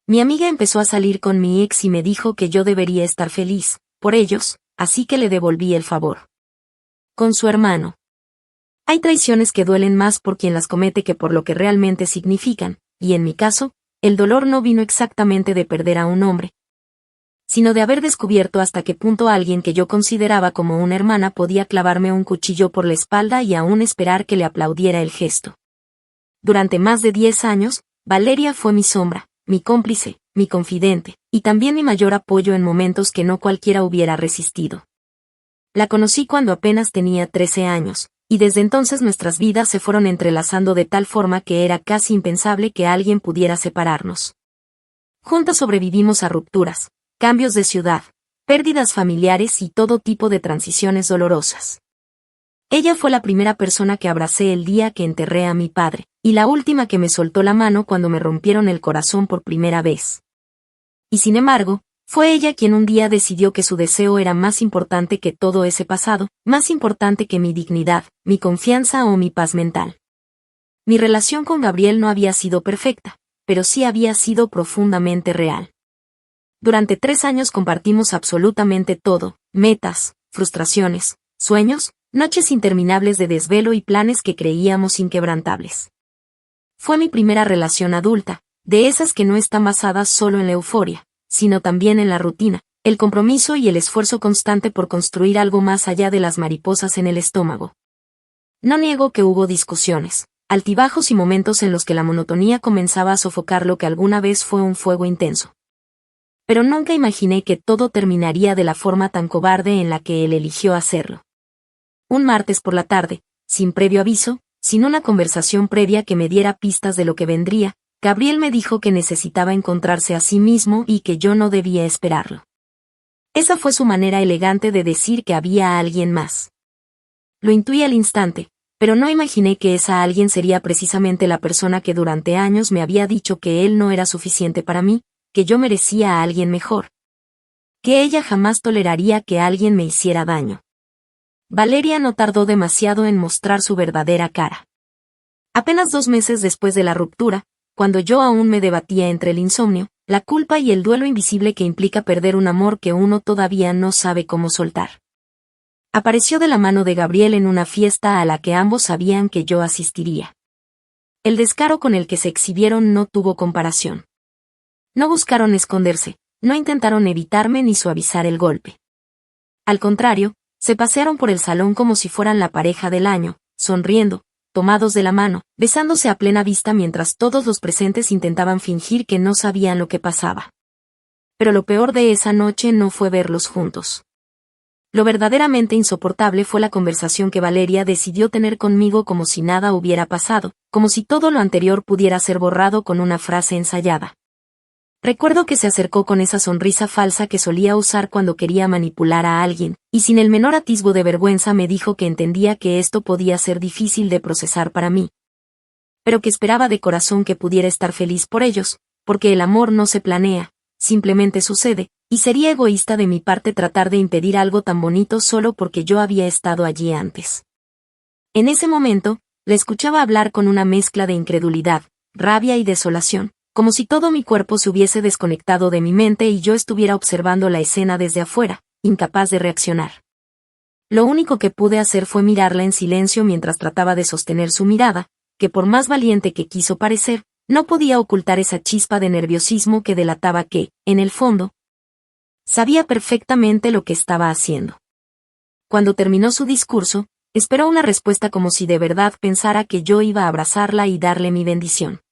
Mi amiga empezó a salir con mi ex y me dijo que yo debería estar feliz por ellos, así que le devolví el favor. Con su hermano. Hay traiciones que duelen más por quien las comete que por lo que realmente significan, y en mi caso, el dolor no vino exactamente de perder a un hombre, sino de haber descubierto hasta qué punto alguien que yo consideraba como una hermana podía clavarme un cuchillo por la espalda y aún esperar que le aplaudiera el gesto. Durante más de 10 años, Valeria fue mi sombra, mi cómplice, mi confidente, y también mi mayor apoyo en momentos que no cualquiera hubiera resistido. La conocí cuando apenas tenía 13 años, y desde entonces nuestras vidas se fueron entrelazando de tal forma que era casi impensable que alguien pudiera separarnos. Juntas sobrevivimos a rupturas, cambios de ciudad, pérdidas familiares y todo tipo de transiciones dolorosas. Ella fue la primera persona que abracé el día que enterré a mi padre, y la última que me soltó la mano cuando me rompieron el corazón por primera vez. Y sin embargo, fue ella quien un día decidió que su deseo era más importante que todo ese pasado, más importante que mi dignidad, mi confianza o mi paz mental. Mi relación con Gabriel no había sido perfecta, pero sí había sido profundamente real. Durante 3 años compartimos absolutamente todo, metas, frustraciones, sueños, noches interminables de desvelo y planes que creíamos inquebrantables. Fue mi primera relación adulta, de esas que no están basadas solo en la euforia, sino también en la rutina, el compromiso y el esfuerzo constante por construir algo más allá de las mariposas en el estómago. No niego que hubo discusiones, altibajos y momentos en los que la monotonía comenzaba a sofocar lo que alguna vez fue un fuego intenso. Pero nunca imaginé que todo terminaría de la forma tan cobarde en la que él eligió hacerlo. Un martes por la tarde, sin previo aviso, sin una conversación previa que me diera pistas de lo que vendría, Gabriel me dijo que necesitaba encontrarse a sí mismo y que yo no debía esperarlo. Esa fue su manera elegante de decir que había alguien más. Lo intuí al instante, pero no imaginé que esa alguien sería precisamente la persona que durante años me había dicho que él no era suficiente para mí, que yo merecía a alguien mejor. Que ella jamás toleraría que alguien me hiciera daño. Valeria no tardó demasiado en mostrar su verdadera cara. Apenas 2 meses después de la ruptura, cuando yo aún me debatía entre el insomnio, la culpa y el duelo invisible que implica perder un amor que uno todavía no sabe cómo soltar. Apareció de la mano de Gabriel en una fiesta a la que ambos sabían que yo asistiría. El descaro con el que se exhibieron no tuvo comparación. No buscaron esconderse, no intentaron evitarme ni suavizar el golpe. Al contrario, se pasearon por el salón como si fueran la pareja del año, sonriendo, tomados de la mano, besándose a plena vista mientras todos los presentes intentaban fingir que no sabían lo que pasaba. Pero lo peor de esa noche no fue verlos juntos. Lo verdaderamente insoportable fue la conversación que Valeria decidió tener conmigo como si nada hubiera pasado, como si todo lo anterior pudiera ser borrado con una frase ensayada. Recuerdo que se acercó con esa sonrisa falsa que solía usar cuando quería manipular a alguien, y sin el menor atisbo de vergüenza me dijo que entendía que esto podía ser difícil de procesar para mí. Pero que esperaba de corazón que pudiera estar feliz por ellos, porque el amor no se planea, simplemente sucede, y sería egoísta de mi parte tratar de impedir algo tan bonito solo porque yo había estado allí antes. En ese momento, la escuchaba hablar con una mezcla de incredulidad, rabia y desolación, como si todo mi cuerpo se hubiese desconectado de mi mente y yo estuviera observando la escena desde afuera, incapaz de reaccionar. Lo único que pude hacer fue mirarla en silencio mientras trataba de sostener su mirada, que por más valiente que quiso parecer, no podía ocultar esa chispa de nerviosismo que delataba que, en el fondo, sabía perfectamente lo que estaba haciendo. Cuando terminó su discurso, esperó una respuesta como si de verdad pensara que yo iba a abrazarla y darle mi bendición.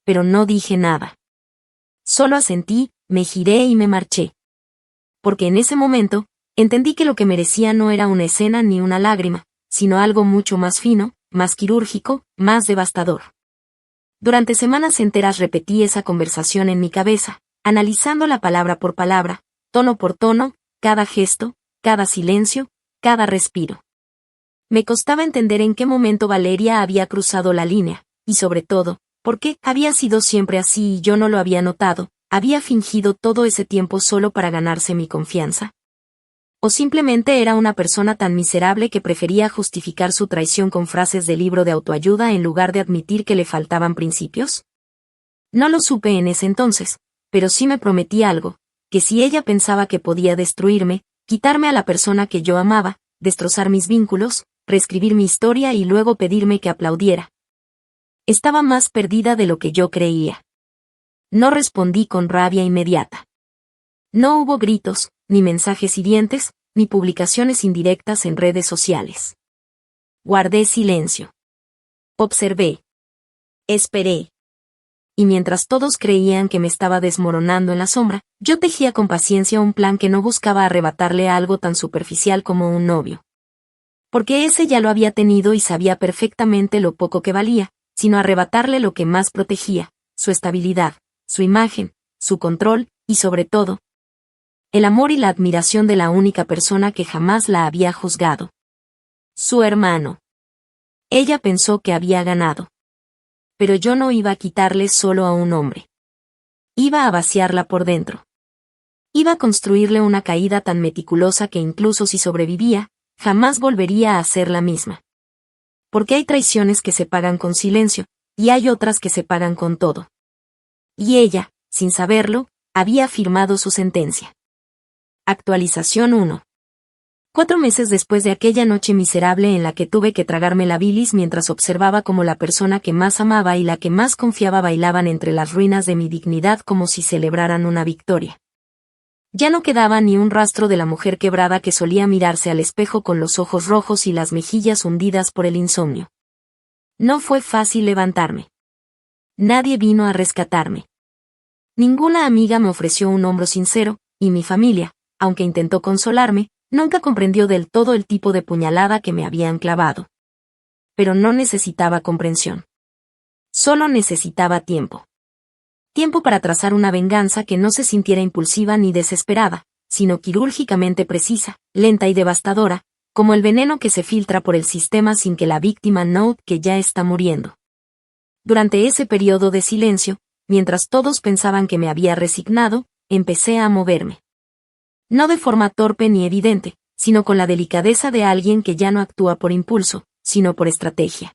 Pero no dije nada. Solo asentí, me giré y me marché. Porque en ese momento, entendí que lo que merecía no era una escena ni una lágrima, sino algo mucho más fino, más quirúrgico, más devastador. Durante semanas enteras repetí esa conversación en mi cabeza, analizándola palabra por palabra, tono por tono, cada gesto, cada silencio, cada respiro. Me costaba entender en qué momento Valeria había cruzado la línea, y sobre todo, por qué había sido siempre así y yo no lo había notado, había fingido todo ese tiempo solo para ganarse mi confianza. ¿O simplemente era una persona tan miserable que prefería justificar su traición con frases de libro de autoayuda en lugar de admitir que le faltaban principios? No lo supe en ese entonces, pero sí me prometí algo, que si ella pensaba que podía destruirme, quitarme a la persona que yo amaba, destrozar mis vínculos, reescribir mi historia y luego pedirme que aplaudiera. Estaba más perdida de lo que yo creía. No respondí con rabia inmediata. No hubo gritos, ni mensajes hirientes, ni publicaciones indirectas en redes sociales. Guardé silencio. Observé. Esperé. Y mientras todos creían que me estaba desmoronando en la sombra, yo tejía con paciencia un plan que no buscaba arrebatarle algo tan superficial como un novio. Porque ese ya lo había tenido y sabía perfectamente lo poco que valía, sino arrebatarle lo que más protegía, su estabilidad, su imagen, su control, y sobre todo, el amor y la admiración de la única persona que jamás la había juzgado. Su hermano. Ella pensó que había ganado. Pero yo no iba a quitarle solo a un hombre. Iba a vaciarla por dentro. Iba a construirle una caída tan meticulosa que incluso si sobrevivía, jamás volvería a ser la misma. Porque hay traiciones que se pagan con silencio, y hay otras que se pagan con todo. Y ella, sin saberlo, había firmado su sentencia. Actualización 1. 4 meses después de aquella noche miserable en la que tuve que tragarme la bilis mientras observaba cómo la persona que más amaba y la que más confiaba bailaban entre las ruinas de mi dignidad como si celebraran una victoria. Ya no quedaba ni un rastro de la mujer quebrada que solía mirarse al espejo con los ojos rojos y las mejillas hundidas por el insomnio. No fue fácil levantarme. Nadie vino a rescatarme. Ninguna amiga me ofreció un hombro sincero, y mi familia, aunque intentó consolarme, nunca comprendió del todo el tipo de puñalada que me habían clavado. Pero no necesitaba comprensión. Solo necesitaba tiempo. Tiempo para trazar una venganza que no se sintiera impulsiva ni desesperada, sino quirúrgicamente precisa, lenta y devastadora, como el veneno que se filtra por el sistema sin que la víctima note que ya está muriendo. Durante ese periodo de silencio, mientras todos pensaban que me había resignado, empecé a moverme. No de forma torpe ni evidente, sino con la delicadeza de alguien que ya no actúa por impulso, sino por estrategia.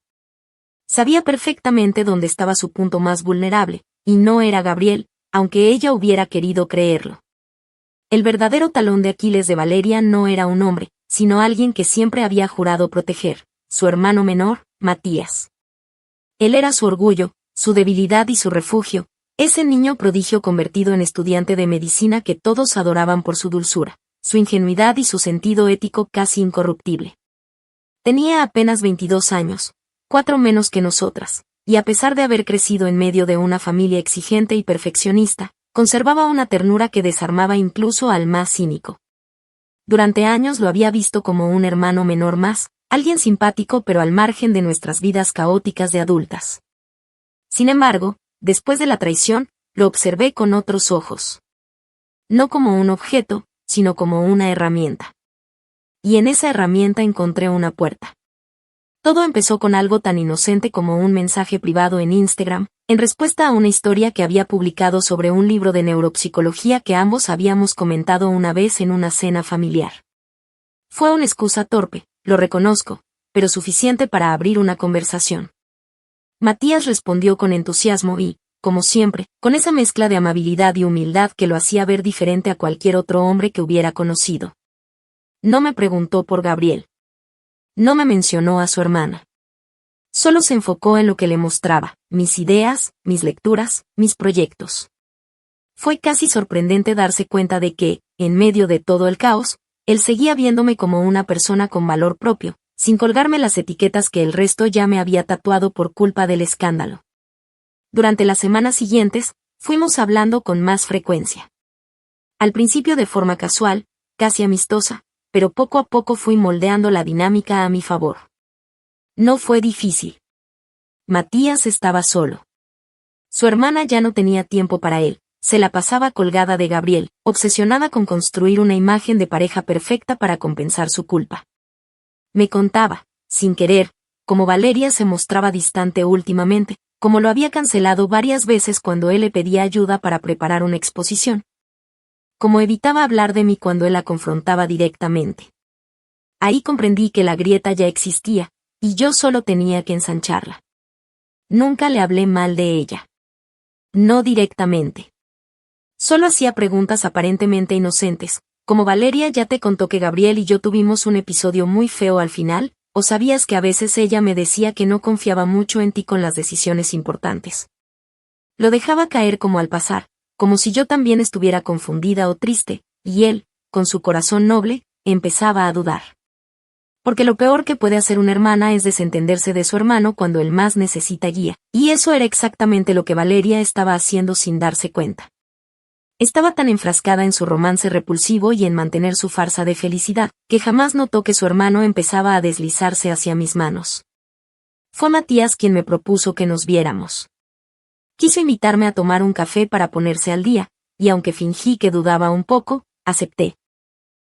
Sabía perfectamente dónde estaba su punto más vulnerable, y no era Gabriel, aunque ella hubiera querido creerlo. El verdadero talón de Aquiles de Valeria no era un hombre, sino alguien que siempre había jurado proteger, su hermano menor, Matías. Él era su orgullo, su debilidad y su refugio, ese niño prodigio convertido en estudiante de medicina que todos adoraban por su dulzura, su ingenuidad y su sentido ético casi incorruptible. Tenía apenas 22 años, 4 menos que nosotras, y a pesar de haber crecido en medio de una familia exigente y perfeccionista, conservaba una ternura que desarmaba incluso al más cínico. Durante años lo había visto como un hermano menor más, alguien simpático pero al margen de nuestras vidas caóticas de adultas. Sin embargo, después de la traición, lo observé con otros ojos. No como un objeto, sino como una herramienta. Y en esa herramienta encontré una puerta. Todo empezó con algo tan inocente como un mensaje privado en Instagram, en respuesta a una historia que había publicado sobre un libro de neuropsicología que ambos habíamos comentado una vez en una cena familiar. Fue una excusa torpe, lo reconozco, pero suficiente para abrir una conversación. Matías respondió con entusiasmo y, como siempre, con esa mezcla de amabilidad y humildad que lo hacía ver diferente a cualquier otro hombre que hubiera conocido. No me preguntó por Gabriel. No me mencionó a su hermana. Solo se enfocó en lo que le mostraba, mis ideas, mis lecturas, mis proyectos. Fue casi sorprendente darse cuenta de que, en medio de todo el caos, él seguía viéndome como una persona con valor propio, sin colgarme las etiquetas que el resto ya me había tatuado por culpa del escándalo. Durante las semanas siguientes, fuimos hablando con más frecuencia. Al principio de forma casual, casi amistosa, pero poco a poco fui moldeando la dinámica a mi favor. No fue difícil. Matías estaba solo. Su hermana ya no tenía tiempo para él, se la pasaba colgada de Gabriel, obsesionada con construir una imagen de pareja perfecta para compensar su culpa. Me contaba, sin querer, cómo Valeria se mostraba distante últimamente, como lo había cancelado varias veces cuando él le pedía ayuda para preparar una exposición. Como evitaba hablar de mí cuando él la confrontaba directamente. Ahí comprendí que la grieta ya existía, y yo solo tenía que ensancharla. Nunca le hablé mal de ella. No directamente. Solo hacía preguntas aparentemente inocentes, como Valeria ya te contó que Gabriel y yo tuvimos un episodio muy feo al final, o sabías que a veces ella me decía que no confiaba mucho en ti con las decisiones importantes. Lo dejaba caer como al pasar, como si yo también estuviera confundida o triste, y él, con su corazón noble, empezaba a dudar. Porque lo peor que puede hacer una hermana es desentenderse de su hermano cuando él más necesita guía, y eso era exactamente lo que Valeria estaba haciendo sin darse cuenta. Estaba tan enfrascada en su romance repulsivo y en mantener su farsa de felicidad, que jamás notó que su hermano empezaba a deslizarse hacia mis manos. Fue Matías quien me propuso que nos viéramos. Quiso invitarme a tomar un café para ponerse al día, y aunque fingí que dudaba un poco, acepté.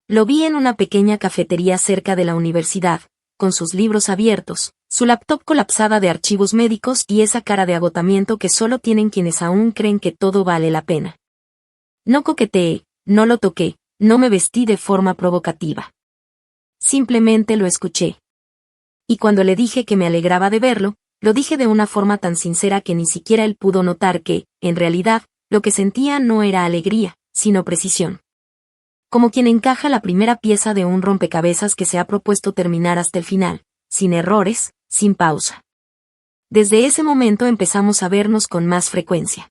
Lo vi en una pequeña cafetería cerca de la universidad, con sus libros abiertos, su laptop colapsada de archivos médicos y esa cara de agotamiento que solo tienen quienes aún creen que todo vale la pena. No coqueteé, no lo toqué, no me vestí de forma provocativa. Simplemente lo escuché. Y cuando le dije que me alegraba de verlo, lo dije de una forma tan sincera que ni siquiera él pudo notar que, en realidad, lo que sentía no era alegría, sino precisión. Como quien encaja la primera pieza de un rompecabezas que se ha propuesto terminar hasta el final, sin errores, sin pausa. Desde ese momento empezamos a vernos con más frecuencia.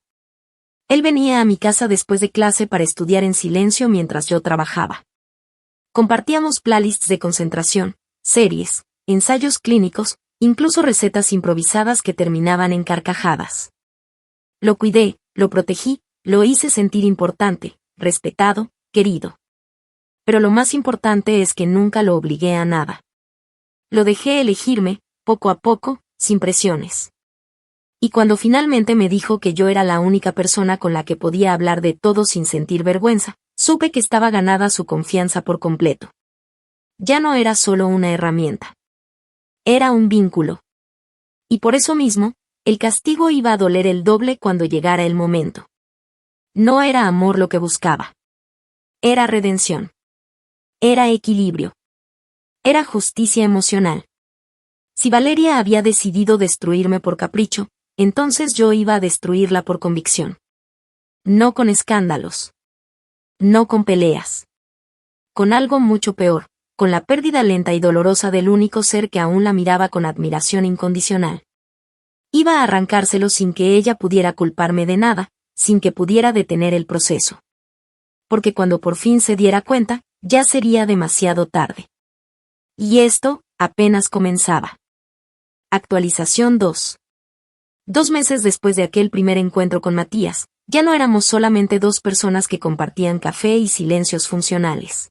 Él venía a mi casa después de clase para estudiar en silencio mientras yo trabajaba. Compartíamos playlists de concentración, series, ensayos clínicos, incluso recetas improvisadas que terminaban en carcajadas. Lo cuidé, lo protegí, lo hice sentir importante, respetado, querido. Pero lo más importante es que nunca lo obligué a nada. Lo dejé elegirme, poco a poco, sin presiones. Y cuando finalmente me dijo que yo era la única persona con la que podía hablar de todo sin sentir vergüenza, supe que estaba ganada su confianza por completo. Ya no era solo una herramienta. Era un vínculo. Y por eso mismo, el castigo iba a doler el doble cuando llegara el momento. No era amor lo que buscaba. Era redención. Era equilibrio. Era justicia emocional. Si Valeria había decidido destruirme por capricho, entonces yo iba a destruirla por convicción. No con escándalos. No con peleas. Con algo mucho peor, con la pérdida lenta y dolorosa del único ser que aún la miraba con admiración incondicional. Iba a arrancárselo sin que ella pudiera culparme de nada, sin que pudiera detener el proceso. Porque cuando por fin se diera cuenta, ya sería demasiado tarde. Y esto, apenas comenzaba. Actualización 2. 2 meses después de aquel primer encuentro con Matías, ya no éramos solamente dos personas que compartían café y silencios funcionales.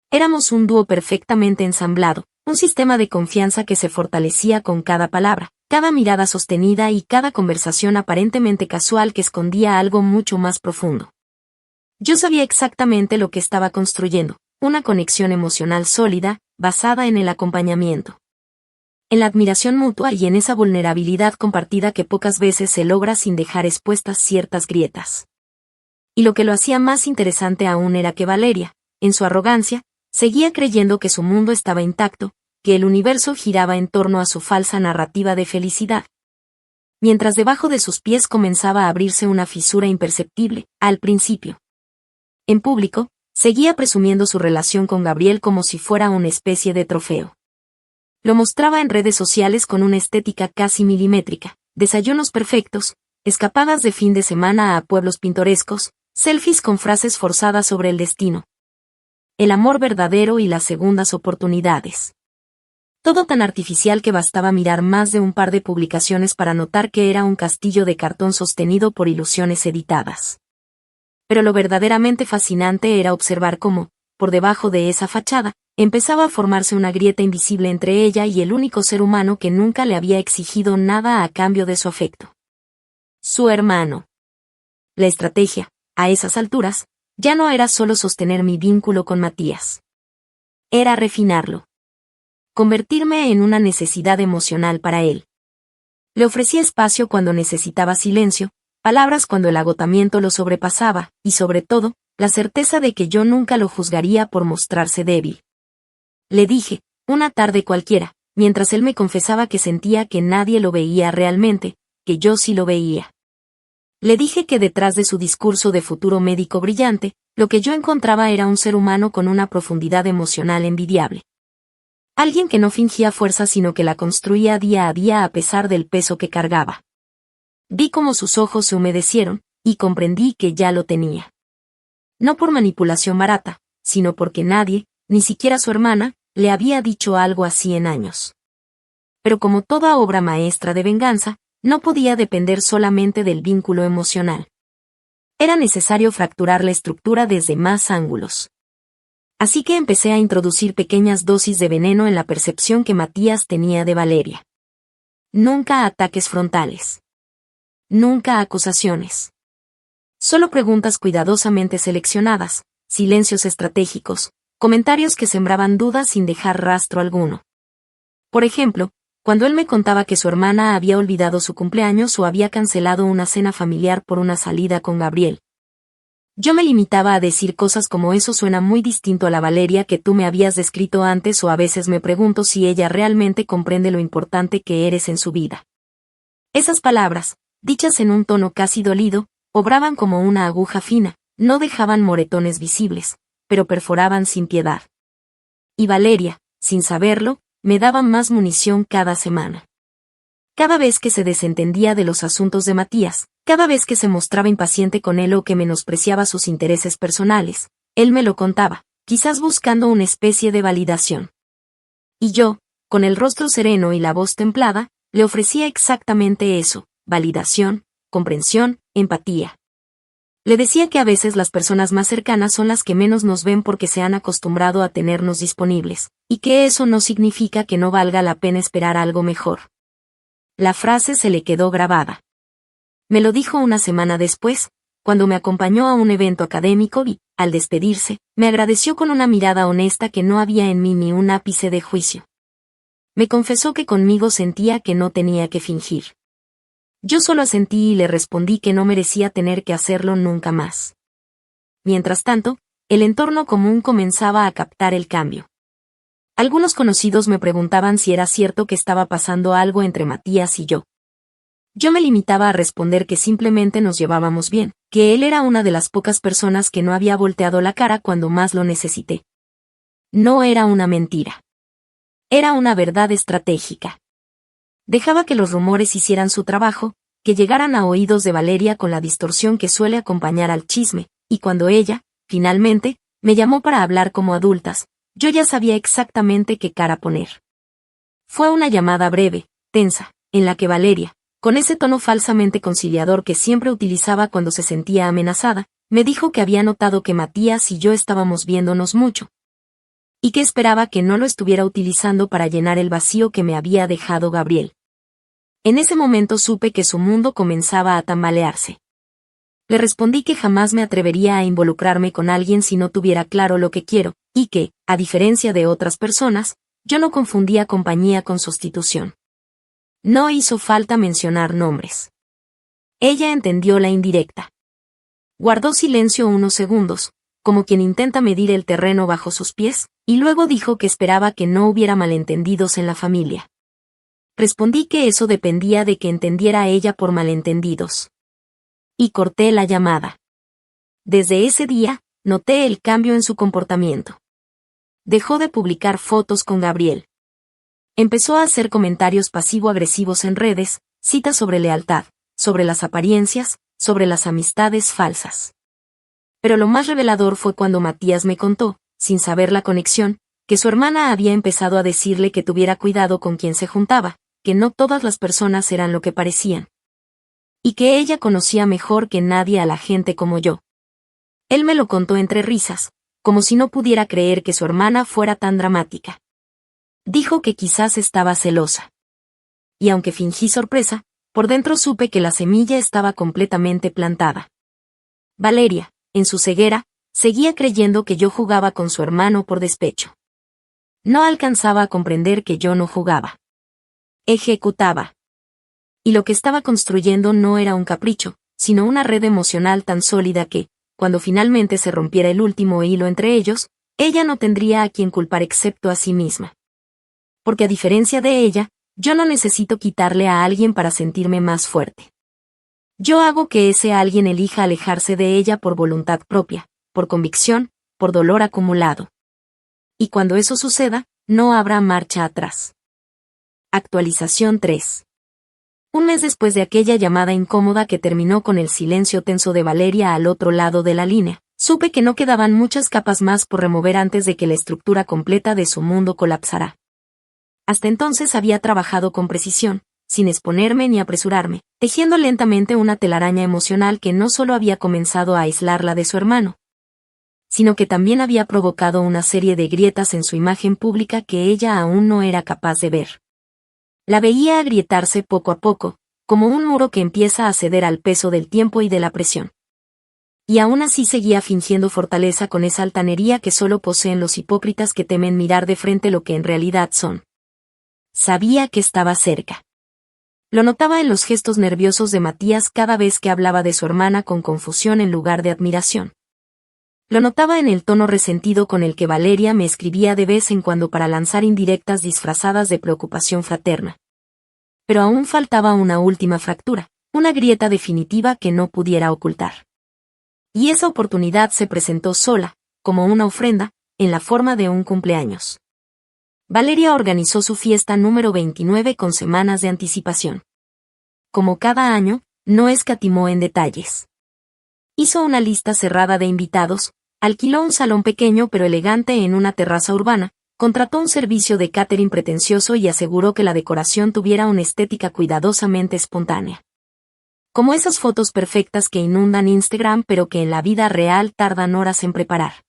Éramos un dúo perfectamente ensamblado, un sistema de confianza que se fortalecía con cada palabra, cada mirada sostenida y cada conversación aparentemente casual que escondía algo mucho más profundo. Yo sabía exactamente lo que estaba construyendo, una conexión emocional sólida, basada en el acompañamiento. En la admiración mutua y en esa vulnerabilidad compartida que pocas veces se logra sin dejar expuestas ciertas grietas. Y lo que lo hacía más interesante aún era que Valeria, en su arrogancia, seguía creyendo que su mundo estaba intacto, que el universo giraba en torno a su falsa narrativa de felicidad. Mientras debajo de sus pies comenzaba a abrirse una fisura imperceptible, al principio. En público, seguía presumiendo su relación con Gabriel como si fuera una especie de trofeo. Lo mostraba en redes sociales con una estética casi milimétrica, desayunos perfectos, escapadas de fin de semana a pueblos pintorescos, selfies con frases forzadas sobre el destino. El amor verdadero y las segundas oportunidades. Todo tan artificial que bastaba mirar más de un par de publicaciones para notar que era un castillo de cartón sostenido por ilusiones editadas. Pero lo verdaderamente fascinante era observar cómo, por debajo de esa fachada, empezaba a formarse una grieta invisible entre ella y el único ser humano que nunca le había exigido nada a cambio de su afecto. Su hermano. La estrategia, a esas alturas, ya no era solo sostener mi vínculo con Matías. Era refinarlo. Convertirme en una necesidad emocional para él. Le ofrecía espacio cuando necesitaba silencio, palabras cuando el agotamiento lo sobrepasaba, y sobre todo, la certeza de que yo nunca lo juzgaría por mostrarse débil. Le dije, una tarde cualquiera, mientras él me confesaba que sentía que nadie lo veía realmente, que yo sí lo veía. Le dije que detrás de su discurso de futuro médico brillante, lo que yo encontraba era un ser humano con una profundidad emocional envidiable. Alguien que no fingía fuerza sino que la construía día a día a pesar del peso que cargaba. Vi cómo sus ojos se humedecieron, y comprendí que ya lo tenía. No por manipulación barata, sino porque nadie, ni siquiera su hermana, le había dicho algo así en años. Pero como toda obra maestra de venganza, no podía depender solamente del vínculo emocional. Era necesario fracturar la estructura desde más ángulos. Así que empecé a introducir pequeñas dosis de veneno en la percepción que Matías tenía de Valeria. Nunca ataques frontales. Nunca acusaciones. Solo preguntas cuidadosamente seleccionadas, silencios estratégicos, comentarios que sembraban dudas sin dejar rastro alguno. Por ejemplo, cuando él me contaba que su hermana había olvidado su cumpleaños o había cancelado una cena familiar por una salida con Gabriel. Yo me limitaba a decir cosas como eso suena muy distinto a la Valeria que tú me habías descrito antes, o a veces me pregunto si ella realmente comprende lo importante que eres en su vida. Esas palabras, dichas en un tono casi dolido, obraban como una aguja fina, no dejaban moretones visibles, pero perforaban sin piedad. Y Valeria, sin saberlo, me daba más munición cada semana. Cada vez que se desentendía de los asuntos de Matías, cada vez que se mostraba impaciente con él o que menospreciaba sus intereses personales, él me lo contaba, quizás buscando una especie de validación. Y yo, con el rostro sereno y la voz templada, le ofrecía exactamente eso, validación, comprensión, empatía. Le decía que a veces las personas más cercanas son las que menos nos ven porque se han acostumbrado a tenernos disponibles, y que eso no significa que no valga la pena esperar algo mejor. La frase se le quedó grabada. Me lo dijo una semana después, cuando me acompañó a un evento académico y, al despedirse, me agradeció con una mirada honesta que no había en mí ni un ápice de juicio. Me confesó que conmigo sentía que no tenía que fingir. Yo solo asentí y le respondí que no merecía tener que hacerlo nunca más. Mientras tanto, el entorno común comenzaba a captar el cambio. Algunos conocidos me preguntaban si era cierto que estaba pasando algo entre Matías y yo. Yo me limitaba a responder que simplemente nos llevábamos bien, que él era una de las pocas personas que no había volteado la cara cuando más lo necesité. No era una mentira. Era una verdad estratégica. Dejaba que los rumores hicieran su trabajo, que llegaran a oídos de Valeria con la distorsión que suele acompañar al chisme, y cuando ella, finalmente, me llamó para hablar como adultas, yo ya sabía exactamente qué cara poner. Fue una llamada breve, tensa, en la que Valeria, con ese tono falsamente conciliador que siempre utilizaba cuando se sentía amenazada, me dijo que había notado que Matías y yo estábamos viéndonos mucho, y que esperaba que no lo estuviera utilizando para llenar el vacío que me había dejado Gabriel. En ese momento supe que su mundo comenzaba a tambalearse. Le respondí que jamás me atrevería a involucrarme con alguien si no tuviera claro lo que quiero, y que, a diferencia de otras personas, yo no confundía compañía con sustitución. No hizo falta mencionar nombres. Ella entendió la indirecta. Guardó silencio unos segundos, como quien intenta medir el terreno bajo sus pies, y luego dijo que esperaba que no hubiera malentendidos en la familia. Respondí que eso dependía de que entendiera ella por malentendidos. Y corté la llamada. Desde ese día, noté el cambio en su comportamiento. Dejó de publicar fotos con Gabriel. Empezó a hacer comentarios pasivo-agresivos en redes, citas sobre lealtad, sobre las apariencias, sobre las amistades falsas. Pero lo más revelador fue cuando Matías me contó, sin saber la conexión, que su hermana había empezado a decirle que tuviera cuidado con quien se juntaba, que no todas las personas eran lo que parecían. Y que ella conocía mejor que nadie a la gente como yo. Él me lo contó entre risas, como si no pudiera creer que su hermana fuera tan dramática. Dijo que quizás estaba celosa. Y aunque fingí sorpresa, por dentro supe que la semilla estaba completamente plantada. Valeria, en su ceguera, seguía creyendo que yo jugaba con su hermano por despecho. No alcanzaba a comprender que yo no jugaba. Ejecutaba. Y lo que estaba construyendo no era un capricho, sino una red emocional tan sólida que, cuando finalmente se rompiera el último hilo entre ellos, ella no tendría a quien culpar excepto a sí misma. Porque a diferencia de ella, yo no necesito quitarle a alguien para sentirme más fuerte. Yo hago que ese alguien elija alejarse de ella por voluntad propia, por convicción, por dolor acumulado. Y cuando eso suceda, no habrá marcha atrás. Actualización 3. Un mes después de aquella llamada incómoda que terminó con el silencio tenso de Valeria al otro lado de la línea, supe que no quedaban muchas capas más por remover antes de que la estructura completa de su mundo colapsara. Hasta entonces había trabajado con precisión, sin exponerme ni apresurarme, tejiendo lentamente una telaraña emocional que no solo había comenzado a aislarla de su hermano, sino que también había provocado una serie de grietas en su imagen pública que ella aún no era capaz de ver. La veía agrietarse poco a poco, como un muro que empieza a ceder al peso del tiempo y de la presión. Y aún así seguía fingiendo fortaleza con esa altanería que solo poseen los hipócritas que temen mirar de frente lo que en realidad son. Sabía que estaba cerca. Lo notaba en los gestos nerviosos de Matías cada vez que hablaba de su hermana con confusión en lugar de admiración. Lo notaba en el tono resentido con el que Valeria me escribía de vez en cuando para lanzar indirectas disfrazadas de preocupación fraterna. Pero aún faltaba una última fractura, una grieta definitiva que no pudiera ocultar. Y esa oportunidad se presentó sola, como una ofrenda, en la forma de un cumpleaños. Valeria organizó su fiesta número 29 con semanas de anticipación. Como cada año, no escatimó en detalles. Hizo una lista cerrada de invitados, alquiló un salón pequeño pero elegante en una terraza urbana, contrató un servicio de catering pretencioso y aseguró que la decoración tuviera una estética cuidadosamente espontánea. Como esas fotos perfectas que inundan Instagram pero que en la vida real tardan horas en preparar.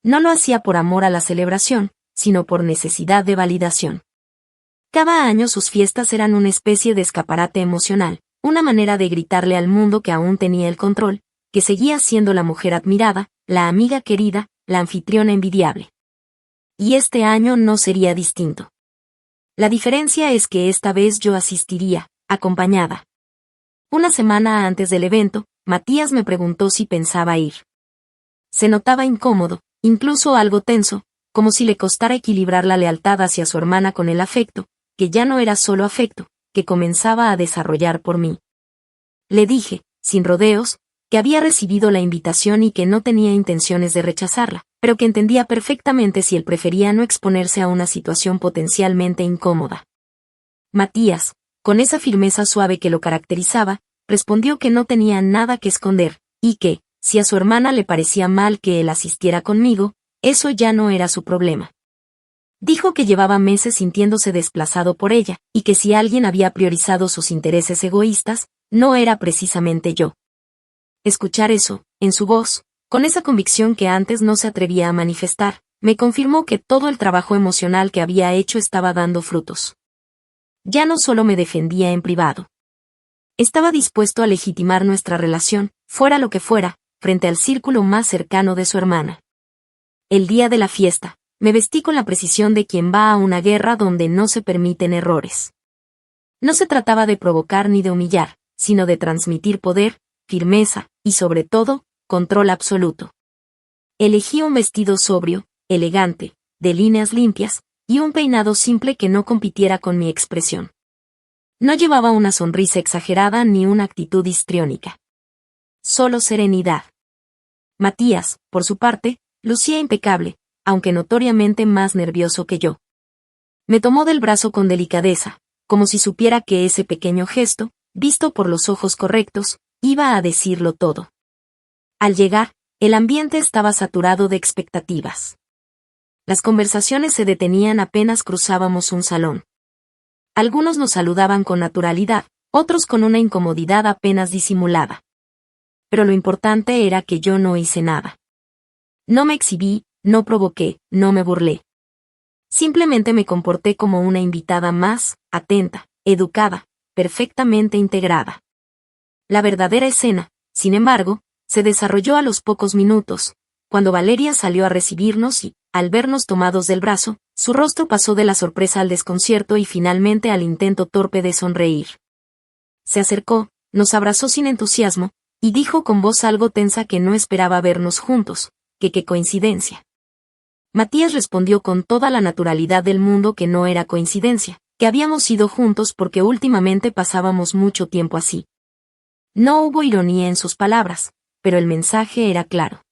No lo hacía por amor a la celebración, sino por necesidad de validación. Cada año sus fiestas eran una especie de escaparate emocional, una manera de gritarle al mundo que aún tenía el control, que seguía siendo la mujer admirada, la amiga querida, la anfitriona envidiable. Y este año no sería distinto. La diferencia es que esta vez yo asistiría, acompañada. Una semana antes del evento, Matías me preguntó si pensaba ir. Se notaba incómodo, incluso algo tenso, como si le costara equilibrar la lealtad hacia su hermana con el afecto, que ya no era solo afecto, que comenzaba a desarrollar por mí. Le dije, sin rodeos, que había recibido la invitación y que no tenía intenciones de rechazarla, pero que entendía perfectamente si él prefería no exponerse a una situación potencialmente incómoda. Matías, con esa firmeza suave que lo caracterizaba, respondió que no tenía nada que esconder, y que, si a su hermana le parecía mal que él asistiera conmigo, eso ya no era su problema. Dijo que llevaba meses sintiéndose desplazado por ella, y que si alguien había priorizado sus intereses egoístas, no era precisamente yo. Escuchar eso, en su voz, con esa convicción que antes no se atrevía a manifestar, me confirmó que todo el trabajo emocional que había hecho estaba dando frutos. Ya no solo me defendía en privado. Estaba dispuesto a legitimar nuestra relación, fuera lo que fuera, frente al círculo más cercano de su hermana. El día de la fiesta, me vestí con la precisión de quien va a una guerra donde no se permiten errores. No se trataba de provocar ni de humillar, sino de transmitir poder, firmeza, y sobre todo, control absoluto. Elegí un vestido sobrio, elegante, de líneas limpias, y un peinado simple que no compitiera con mi expresión. No llevaba una sonrisa exagerada ni una actitud histriónica. Solo serenidad. Matías, por su parte, lucía impecable, aunque notoriamente más nervioso que yo. Me tomó del brazo con delicadeza, como si supiera que ese pequeño gesto, visto por los ojos correctos, iba a decirlo todo. Al llegar, el ambiente estaba saturado de expectativas. Las conversaciones se detenían apenas cruzábamos un salón. Algunos nos saludaban con naturalidad, otros con una incomodidad apenas disimulada. Pero lo importante era que yo no hice nada. No me exhibí, no provoqué, no me burlé. Simplemente me comporté como una invitada más, atenta, educada, perfectamente integrada. La verdadera escena, sin embargo, se desarrolló a los pocos minutos, cuando Valeria salió a recibirnos y, al vernos tomados del brazo, su rostro pasó de la sorpresa al desconcierto y finalmente al intento torpe de sonreír. Se acercó, nos abrazó sin entusiasmo, y dijo con voz algo tensa que no esperaba vernos juntos, que qué coincidencia. Matías respondió con toda la naturalidad del mundo que no era coincidencia, que habíamos ido juntos porque últimamente pasábamos mucho tiempo así. No hubo ironía en sus palabras, pero el mensaje era claro.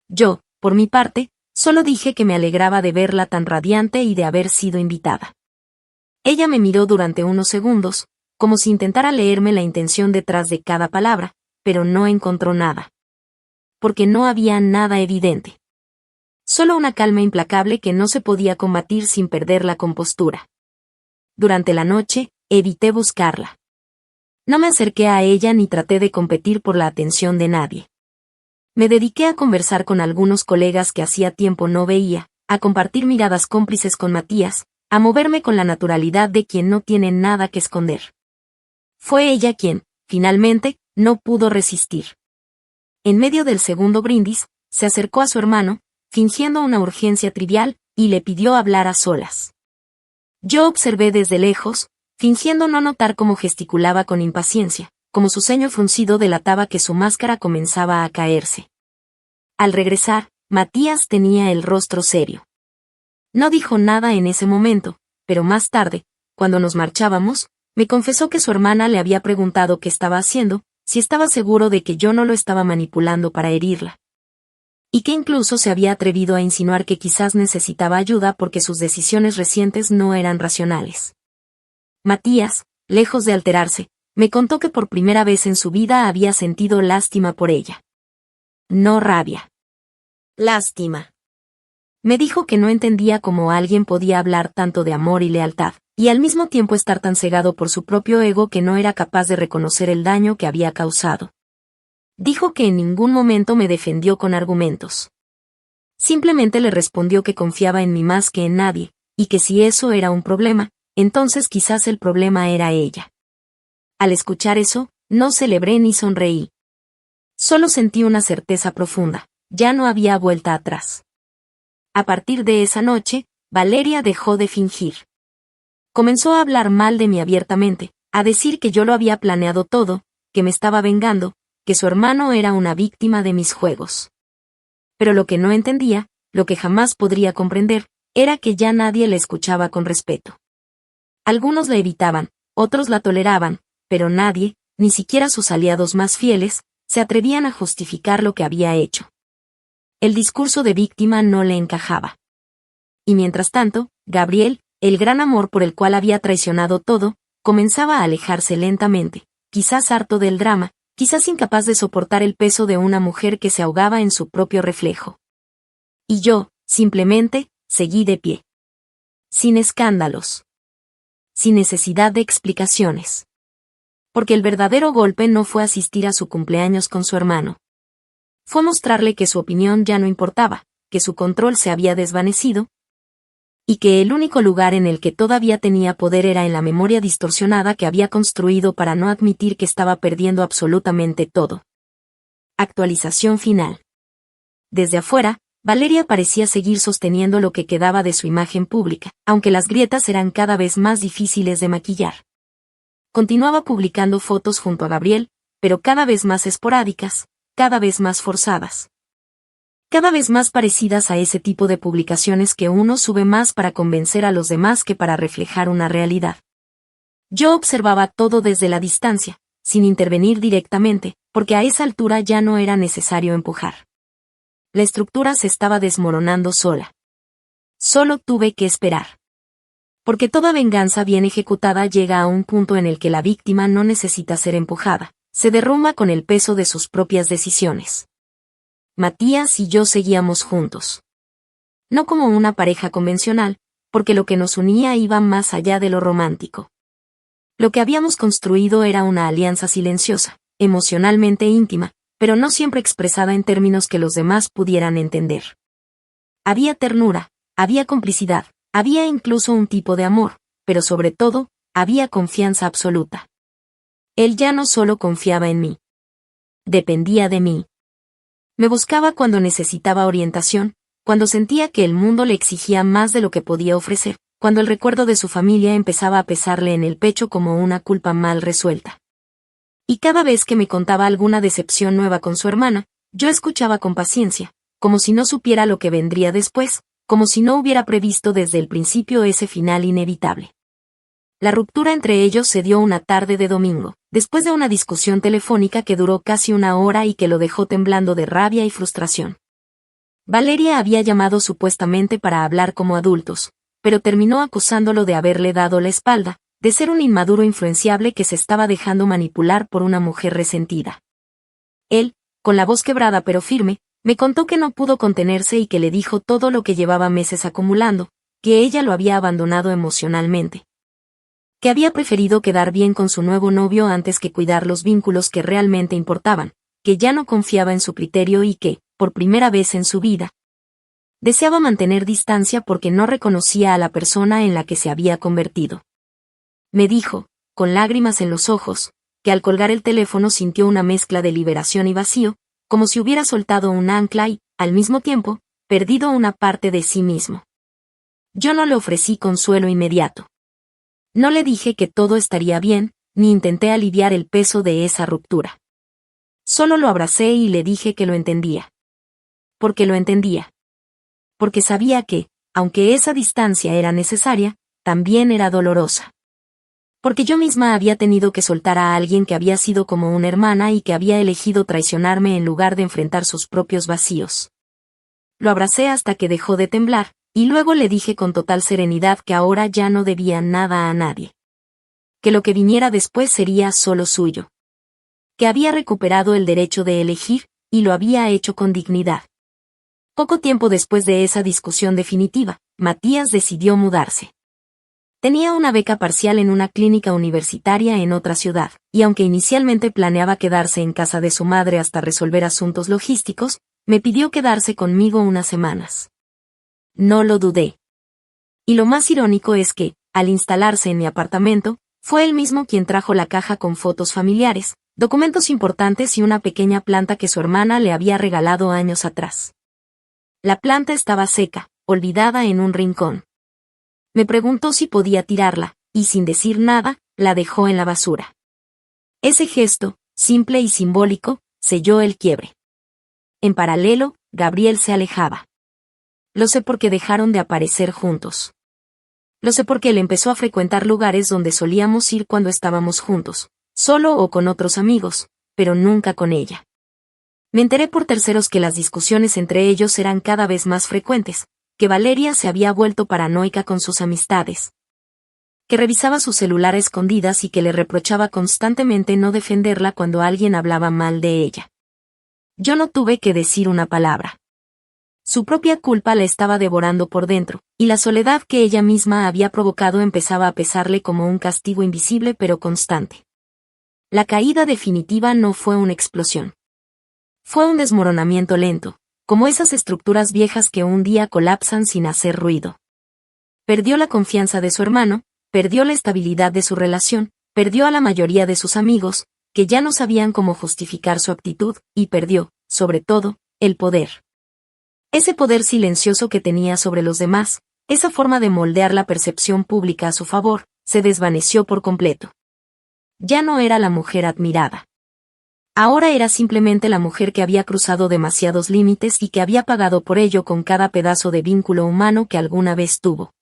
Yo, por mi parte, solo dije que me alegraba de verla tan radiante y de haber sido invitada. Ella me miró durante unos segundos, como si intentara leerme la intención detrás de cada palabra, pero no encontró nada. Porque no había nada evidente. Solo una calma implacable que no se podía combatir sin perder la compostura. Durante la noche, evité buscarla. No me acerqué a ella ni traté de competir por la atención de nadie. Me dediqué a conversar con algunos colegas que hacía tiempo no veía, a compartir miradas cómplices con Matías, a moverme con la naturalidad de quien no tiene nada que esconder. Fue ella quien, finalmente, no pudo resistir. En medio del segundo brindis, se acercó a su hermano, fingiendo una urgencia trivial, y le pidió hablar a solas. Yo observé desde lejos, fingiendo no notar cómo gesticulaba con impaciencia, como su ceño fruncido delataba que su máscara comenzaba a caerse. Al regresar, Matías tenía el rostro serio. No dijo nada en ese momento, pero más tarde, cuando nos marchábamos, me confesó que su hermana le había preguntado qué estaba haciendo, si estaba seguro de que yo no lo estaba manipulando para herirla. Y que incluso se había atrevido a insinuar que quizás necesitaba ayuda porque sus decisiones recientes no eran racionales. Matías, lejos de alterarse, me contó que por primera vez en su vida había sentido lástima por ella. No rabia. Lástima. Me dijo que no entendía cómo alguien podía hablar tanto de amor y lealtad, y al mismo tiempo estar tan cegado por su propio ego que no era capaz de reconocer el daño que había causado. Dijo que en ningún momento me defendió con argumentos. Simplemente le respondió que confiaba en mí más que en nadie, y que si eso era un problema, entonces quizás el problema era ella. Al escuchar eso, no celebré ni sonreí. Solo sentí una certeza profunda, ya no había vuelta atrás. A partir de esa noche, Valeria dejó de fingir. Comenzó a hablar mal de mí abiertamente, a decir que yo lo había planeado todo, que me estaba vengando, que su hermano era una víctima de mis juegos. Pero lo que no entendía, lo que jamás podría comprender, era que ya nadie la escuchaba con respeto. Algunos la evitaban, otros la toleraban, pero nadie, ni siquiera sus aliados más fieles, se atrevían a justificar lo que había hecho. El discurso de víctima no le encajaba. Y mientras tanto, Gabriel, el gran amor por el cual había traicionado todo, comenzaba a alejarse lentamente, quizás harto del drama, quizás incapaz de soportar el peso de una mujer que se ahogaba en su propio reflejo. Y yo, simplemente, seguí de pie. Sin escándalos. Sin necesidad de explicaciones. Porque el verdadero golpe no fue asistir a su cumpleaños con su hermano. Fue mostrarle que su opinión ya no importaba, que su control se había desvanecido, y que el único lugar en el que todavía tenía poder era en la memoria distorsionada que había construido para no admitir que estaba perdiendo absolutamente todo. Actualización final. Desde afuera, Valeria parecía seguir sosteniendo lo que quedaba de su imagen pública, aunque las grietas eran cada vez más difíciles de maquillar. Continuaba publicando fotos junto a Gabriel, pero cada vez más esporádicas, cada vez más forzadas. Cada vez más parecidas a ese tipo de publicaciones que uno sube más para convencer a los demás que para reflejar una realidad. Yo observaba todo desde la distancia, sin intervenir directamente, porque a esa altura ya no era necesario empujar. La estructura se estaba desmoronando sola. Solo tuve que esperar. Porque toda venganza bien ejecutada llega a un punto en el que la víctima no necesita ser empujada, se derrumba con el peso de sus propias decisiones. Matías y yo seguíamos juntos. No como una pareja convencional, porque lo que nos unía iba más allá de lo romántico. Lo que habíamos construido era una alianza silenciosa, emocionalmente íntima, pero no siempre expresada en términos que los demás pudieran entender. Había ternura, había complicidad, había incluso un tipo de amor, pero sobre todo, había confianza absoluta. Él ya no solo confiaba en mí. Dependía de mí. Me buscaba cuando necesitaba orientación, cuando sentía que el mundo le exigía más de lo que podía ofrecer, cuando el recuerdo de su familia empezaba a pesarle en el pecho como una culpa mal resuelta. Y cada vez que me contaba alguna decepción nueva con su hermana, yo escuchaba con paciencia, como si no supiera lo que vendría después, como si no hubiera previsto desde el principio ese final inevitable. La ruptura entre ellos se dio una tarde de domingo, después de una discusión telefónica que duró casi una hora y que lo dejó temblando de rabia y frustración. Valeria había llamado supuestamente para hablar como adultos, pero terminó acusándolo de haberle dado la espalda, de ser un inmaduro influenciable que se estaba dejando manipular por una mujer resentida. Él, con la voz quebrada pero firme, me contó que no pudo contenerse y que le dijo todo lo que llevaba meses acumulando, que ella lo había abandonado emocionalmente. Que había preferido quedar bien con su nuevo novio antes que cuidar los vínculos que realmente importaban, que ya no confiaba en su criterio y que, por primera vez en su vida, deseaba mantener distancia porque no reconocía a la persona en la que se había convertido. Me dijo, con lágrimas en los ojos, que al colgar el teléfono sintió una mezcla de liberación y vacío, como si hubiera soltado un ancla y, al mismo tiempo, perdido una parte de sí mismo. Yo no le ofrecí consuelo inmediato. No le dije que todo estaría bien, ni intenté aliviar el peso de esa ruptura. Solo lo abracé y le dije que lo entendía. Porque lo entendía. Porque sabía que, aunque esa distancia era necesaria, también era dolorosa. Porque yo misma había tenido que soltar a alguien que había sido como una hermana y que había elegido traicionarme en lugar de enfrentar sus propios vacíos. Lo abracé hasta que dejó de temblar, y luego le dije con total serenidad que ahora ya no debía nada a nadie. Que lo que viniera después sería solo suyo. Que había recuperado el derecho de elegir, y lo había hecho con dignidad. Poco tiempo después de esa discusión definitiva, Matías decidió mudarse. Tenía una beca parcial en una clínica universitaria en otra ciudad, y aunque inicialmente planeaba quedarse en casa de su madre hasta resolver asuntos logísticos, me pidió quedarse conmigo unas semanas. No lo dudé. Y lo más irónico es que, al instalarse en mi apartamento, fue él mismo quien trajo la caja con fotos familiares, documentos importantes y una pequeña planta que su hermana le había regalado años atrás. La planta estaba seca, olvidada en un rincón. Me preguntó si podía tirarla, y sin decir nada, la dejó en la basura. Ese gesto, simple y simbólico, selló el quiebre. En paralelo, Gabriel se alejaba. Lo sé porque dejaron de aparecer juntos. Lo sé porque él empezó a frecuentar lugares donde solíamos ir cuando estábamos juntos, solo o con otros amigos, pero nunca con ella. Me enteré por terceros que las discusiones entre ellos eran cada vez más frecuentes, que Valeria se había vuelto paranoica con sus amistades, que revisaba su celular a escondidas y que le reprochaba constantemente no defenderla cuando alguien hablaba mal de ella. Yo no tuve que decir una palabra. Su propia culpa la estaba devorando por dentro, y la soledad que ella misma había provocado empezaba a pesarle como un castigo invisible pero constante. La caída definitiva no fue una explosión. Fue un desmoronamiento lento, como esas estructuras viejas que un día colapsan sin hacer ruido. Perdió la confianza de su hermano, perdió la estabilidad de su relación, perdió a la mayoría de sus amigos, que ya no sabían cómo justificar su actitud, y perdió, sobre todo, el poder. Ese poder silencioso que tenía sobre los demás, esa forma de moldear la percepción pública a su favor, se desvaneció por completo. Ya no era la mujer admirada. Ahora era simplemente la mujer que había cruzado demasiados límites y que había pagado por ello con cada pedazo de vínculo humano que alguna vez tuvo.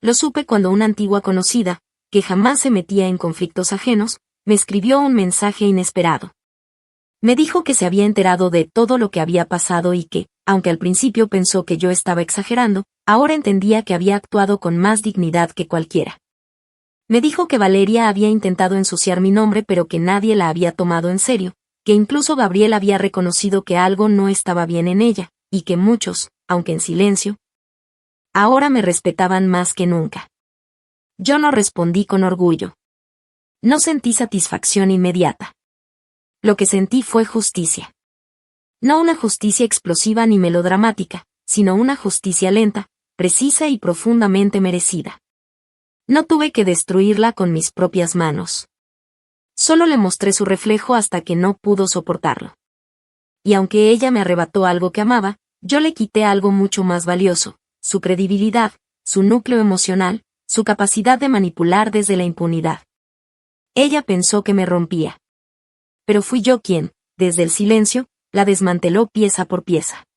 Lo supe cuando una antigua conocida, que jamás se metía en conflictos ajenos, me escribió un mensaje inesperado. Me dijo que se había enterado de todo lo que había pasado y que, aunque al principio pensó que yo estaba exagerando, ahora entendía que había actuado con más dignidad que cualquiera. Me dijo que Valeria había intentado ensuciar mi nombre pero que nadie la había tomado en serio, que incluso Gabriel había reconocido que algo no estaba bien en ella, y que muchos, aunque en silencio, ahora me respetaban más que nunca. Yo no respondí con orgullo. No sentí satisfacción inmediata. Lo que sentí fue justicia. No una justicia explosiva ni melodramática, sino una justicia lenta, precisa y profundamente merecida. No tuve que destruirla con mis propias manos. Solo le mostré su reflejo hasta que no pudo soportarlo. Y aunque ella me arrebató algo que amaba, yo le quité algo mucho más valioso, su credibilidad, su núcleo emocional, su capacidad de manipular desde la impunidad. Ella pensó que me rompía. Pero fui yo quien, desde el silencio, la desmanteló pieza por pieza.